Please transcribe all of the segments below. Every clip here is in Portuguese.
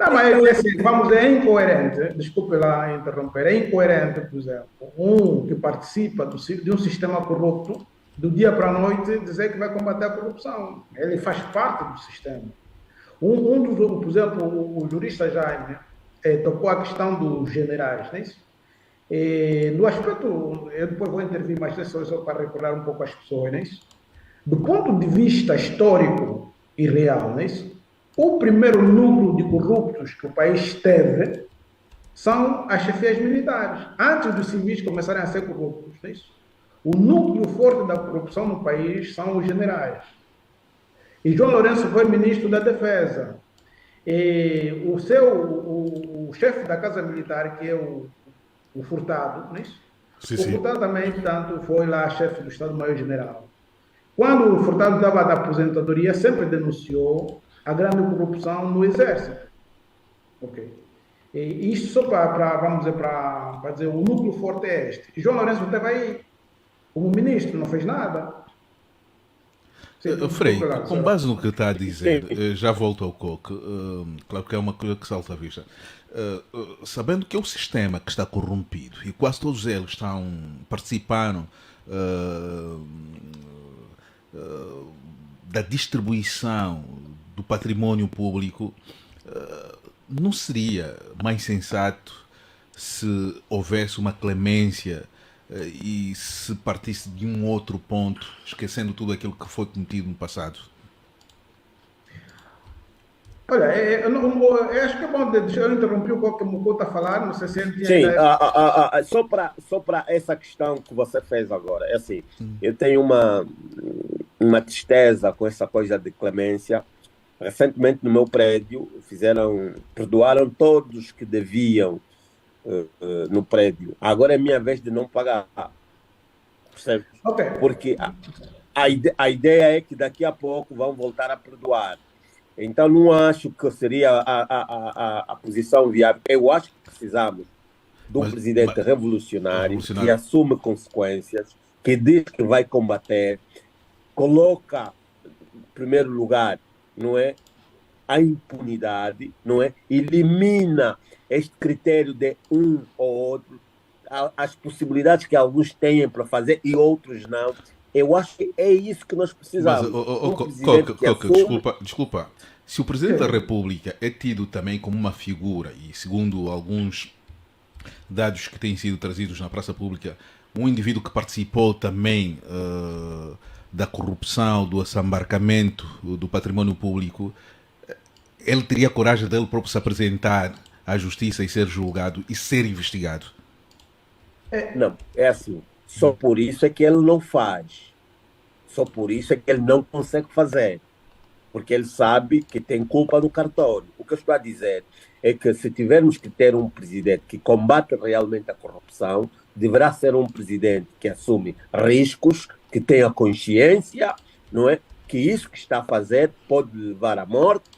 Não, mas assim, vamos dizer, é incoerente, desculpe lá interromper, é incoerente, por exemplo, um que participa de um sistema corrupto, do dia para a noite, dizer que vai combater a corrupção. Ele faz parte do sistema. Por exemplo, o jurista Jaime tocou a questão dos generais, não é isso? No aspecto, eu depois vou intervir mais nessa só para recordar um pouco as pessoas, não é isso? Do ponto de vista histórico e real, não é isso? O primeiro núcleo de corruptos que o país teve são as chefias militares, antes dos civis começarem a ser corruptos, não é isso? O núcleo forte da corrupção no país são os generais. E João Lourenço foi ministro da Defesa. E o chefe da Casa Militar, que é o Furtado, não é isso? Sim, O sim. Furtado também, portanto, foi lá chefe do Estado-Maior-General. Quando o Furtado estava da aposentadoria, sempre denunciou a grande corrupção no Exército. Ok. E isto só vamos dizer, para dizer, o núcleo forte é este. E João Lourenço esteve aí como ministro, não fez nada. Sim, Frei, desculpa lá, com senhora. base no que está a Sim. dizer, já volto ao coque, claro que é uma coisa que salta à vista. Sabendo que é o sistema que está corrompido e quase todos eles participaram da distribuição do património público, não seria mais sensato se houvesse uma clemência e se partisse de um outro ponto, esquecendo tudo aquilo que foi cometido no passado? Olha, eu acho que é bom, deixa eu interromper o que o Mouco está a falar, não sei se ele tinha Sim, ainda. só para essa questão que você fez agora, é assim, eu tenho uma tristeza com essa coisa de clemência. Recentemente no meu prédio perdoaram todos que deviam no prédio. Agora é minha vez de não pagar, percebe? Ok. Porque a ideia é que daqui a pouco vão voltar a perdoar. Então não acho que seria a posição viável. Eu acho que precisamos de um Mas, presidente mas revolucionário que revolucionário. assume consequências, que diz que vai combater, coloca em primeiro lugar, não é, a impunidade, não é, elimina este critério de um ou outro, as possibilidades que alguns têm para fazer e outros não. Eu acho que é isso que nós Mas, precisamos. Um presidente que Coca, assume. desculpa. Se o Presidente da República é tido também como uma figura, e segundo alguns dados que têm sido trazidos na praça pública, um indivíduo que participou também da corrupção, do assambarcamento do património público, ele teria coragem dele próprio se apresentar à justiça e ser julgado e ser investigado? Não, é assim. Só por isso é que ele não faz. Só por isso é que ele não consegue fazer. Porque ele sabe que tem culpa no cartório. O que eu estou a dizer é que se tivermos que ter um presidente que combate realmente a corrupção, deverá ser um presidente que assume riscos, que tenha consciência, não é? Que isso que está a fazer pode levar à morte,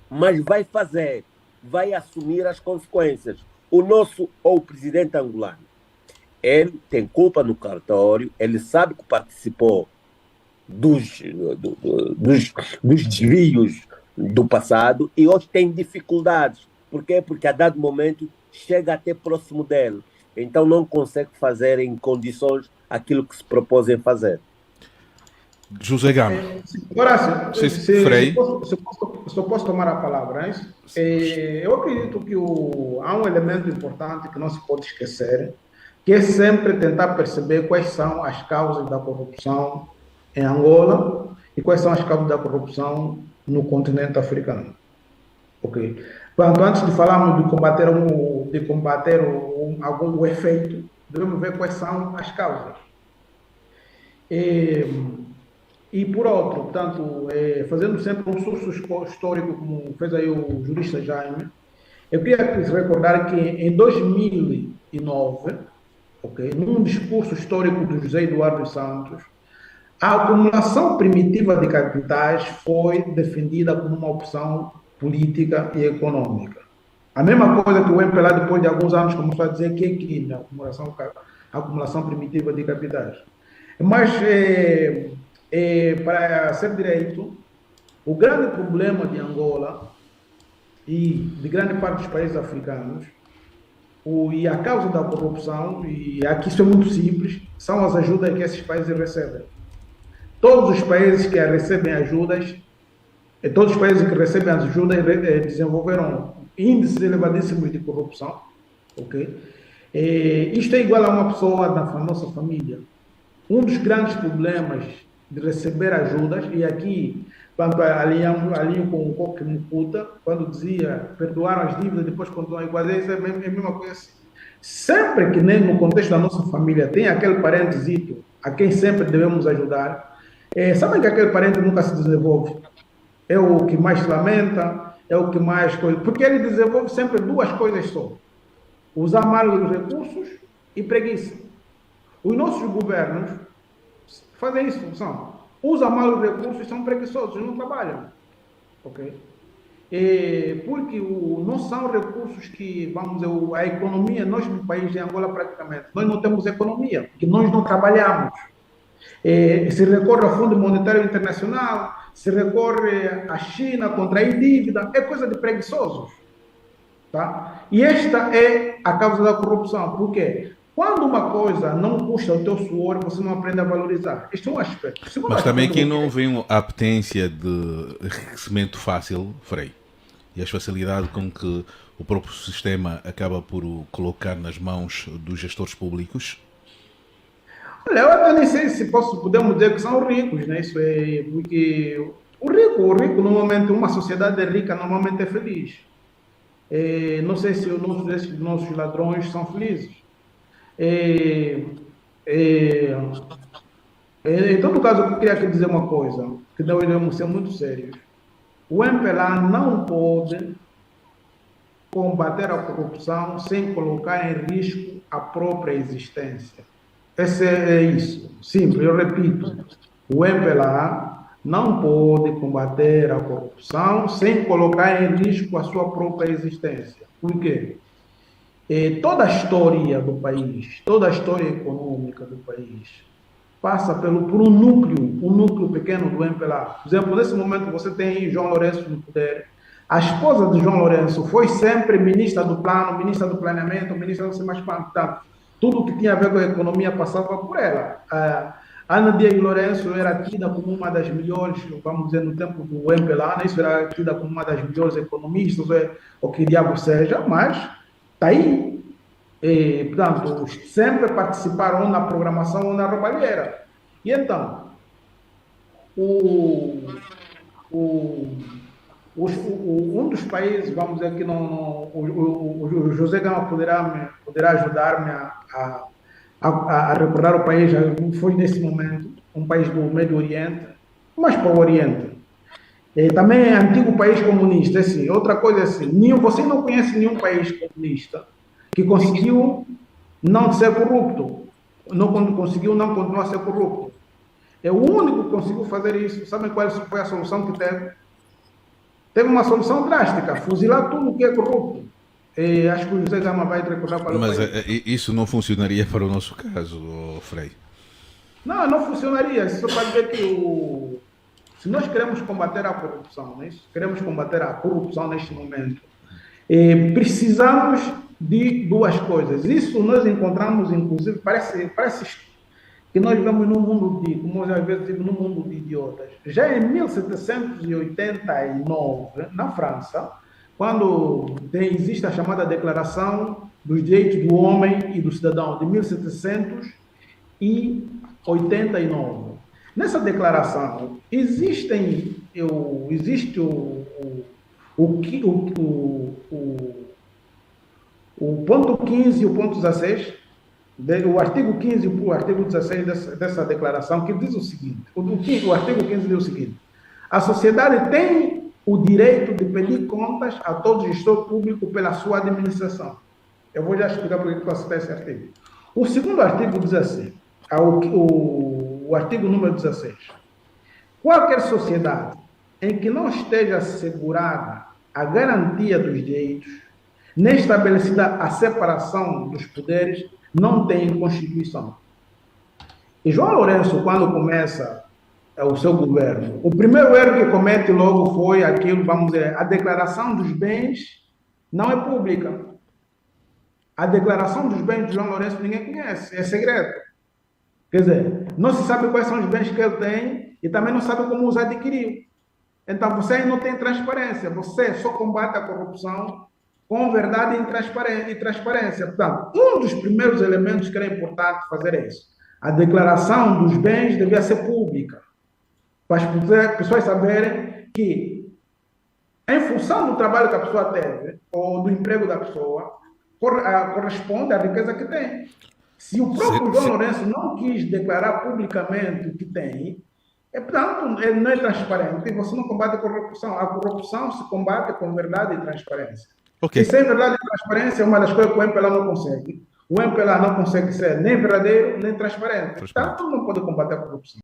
mas vai fazer, vai assumir as consequências. O presidente angolano, ele tem culpa no cartório, ele sabe que participou dos, dos desvios do passado e hoje tem dificuldades. Por quê? Porque a dado momento chega até próximo dele. Então não consegue fazer em condições aquilo que se propôs em fazer. José Gama. Horácio, Frei. se eu posso tomar a palavra, eu acredito que há um elemento importante que não se pode esquecer, que é sempre tentar perceber quais são as causas da corrupção em Angola e quais são as causas da corrupção no continente africano. Ok? Portanto, antes de falarmos de combater algum efeito, devemos ver quais são as causas. E por outro, portanto, fazendo sempre um surso histórico, como fez aí o jurista Jaime, eu queria recordar que em 2009, okay, num discurso histórico do José Eduardo Santos, a acumulação primitiva de capitais foi defendida como uma opção política e econômica. A mesma coisa que o MPLA, depois de alguns anos, começou a dizer que é crime a acumulação primitiva de capitais. Mas, para ser direito, o grande problema de Angola e de grande parte dos países africanos, e a causa da corrupção, e aqui isso é muito simples, são as ajudas que esses países recebem. Todos os países que recebem ajudas, todos os países que recebem as ajudas desenvolveram índices elevadíssimos de corrupção, ok? Isto é igual a uma pessoa da nossa família. Um dos grandes problemas de receber ajudas, e aqui, quando alinho com o Koki Mukuta, quando dizia perdoaram as dívidas, depois continuam iguais, isso é a mesma coisa assim. Sempre que nem no contexto da nossa família tem aquele parentezito a quem sempre devemos ajudar, sabem que aquele parente nunca se desenvolve. É o que mais se lamenta, é o que mais... Porque ele desenvolve sempre duas coisas só. Usar mal os recursos e preguiça. Os nossos governos fazem isso, usam mal os recursos e são preguiçosos, não trabalham. Ok? Porque não são recursos que, vamos dizer, a economia, nós no país de Angola praticamente, nós não temos economia, porque nós não trabalhamos. Se recorre ao Fundo Monetário Internacional, se recorre à China, contrair dívida, é coisa de preguiçosos. Tá? E esta é a causa da corrupção. Por quê? Quando uma coisa não custa o teu suor, você não aprende a valorizar. Isto é um aspecto. Mas também aqui não vem a apetência de enriquecimento fácil, Frei, e a facilidade com que o próprio sistema acaba por o colocar nas mãos dos gestores públicos? Olha, eu até nem sei se podemos dizer que são ricos, né? Isso é porque o rico normalmente, uma sociedade rica normalmente é feliz. Não sei se os nossos ladrões são felizes. Em todo caso, eu queria aqui dizer uma coisa, que nós devemos ser muito sérios. O MPLA não pode combater a corrupção sem colocar em risco a própria existência. Esse é isso. Simples, eu repito. O MPLA não pode combater a corrupção sem colocar em risco a sua própria existência. Por quê? Toda a história do país, toda a história econômica do país, passa por um núcleo pequeno do MPLA. Por exemplo, nesse momento você tem João Lourenço no poder. A esposa de João Lourenço foi sempre ministra do plano, ministra do planeamento, ministra do mais quanto. Tudo que tinha a ver com a economia passava por ela. Ana Dias Lourenço era tida como uma das melhores, vamos dizer, no tempo do MPLA, isso era tida como uma das melhores economistas, ou que diabo seja, mas está aí. Portanto, sempre participaram na programação ou na roubalheira. E então, um dos países, vamos dizer que o José Gama poderá ajudar-me a recordar o país, foi nesse momento um país do Médio Oriente, mas para o Oriente. Também é antigo país comunista, assim. Outra coisa é assim, você não conhece nenhum país comunista que conseguiu não ser corrupto, conseguiu não continuar a ser corrupto. É o único que conseguiu fazer isso. Sabem qual foi a solução que teve? Teve uma solução drástica, fuzilar tudo o que é corrupto. Acho que o José Gama vai recordar para o país. Mas isso não funcionaria para o nosso caso, Frei? Não funcionaria. Isso para dizer que se nós queremos combater a corrupção, né? Queremos combater a corrupção neste momento, precisamos de duas coisas. Isso nós encontramos, inclusive, parece que nós vivemos num mundo como eu às vezes digo, num mundo de idiotas. Já em 1789, na França, quando existe a chamada Declaração dos Direitos do Homem e do Cidadão, de 1789. Nessa declaração, existe o ponto 15 e o ponto 16, o artigo 15 e o artigo 16 dessa declaração, que diz o seguinte, o artigo 15 diz o seguinte: a sociedade tem o direito de pedir contas a todo gestor público pela sua administração. Eu vou já explicar por que eu citei esse artigo. O segundo artigo diz assim, o artigo número 16, qualquer sociedade em que não esteja assegurada a garantia dos direitos, nem estabelecida a separação dos poderes, não tem Constituição. E João Lourenço, quando começa o seu governo. O primeiro erro que comete logo foi aquilo, vamos dizer, a declaração dos bens não é pública. A declaração dos bens de João Lourenço ninguém conhece, é segredo. Quer dizer, não se sabe quais são os bens que ele tem e também não sabe como os adquiriu. Então você aí não tem transparência, você só combate a corrupção com verdade e transparência. Portanto, um dos primeiros elementos que era importante fazer é isso. A declaração dos bens devia ser pública, para as pessoas saberem que, em função do trabalho que a pessoa teve, ou do emprego da pessoa, corresponde à riqueza que tem. Se o próprio João Lourenço não quis declarar publicamente o que tem, portanto, ele não é transparente e você não combate a corrupção. A corrupção se combate com verdade e transparência. Okay. E sem verdade e transparência é uma das coisas que o MPLA não consegue. O MPLA não consegue ser nem verdadeiro, nem transparente. Portanto, não pode combater a corrupção.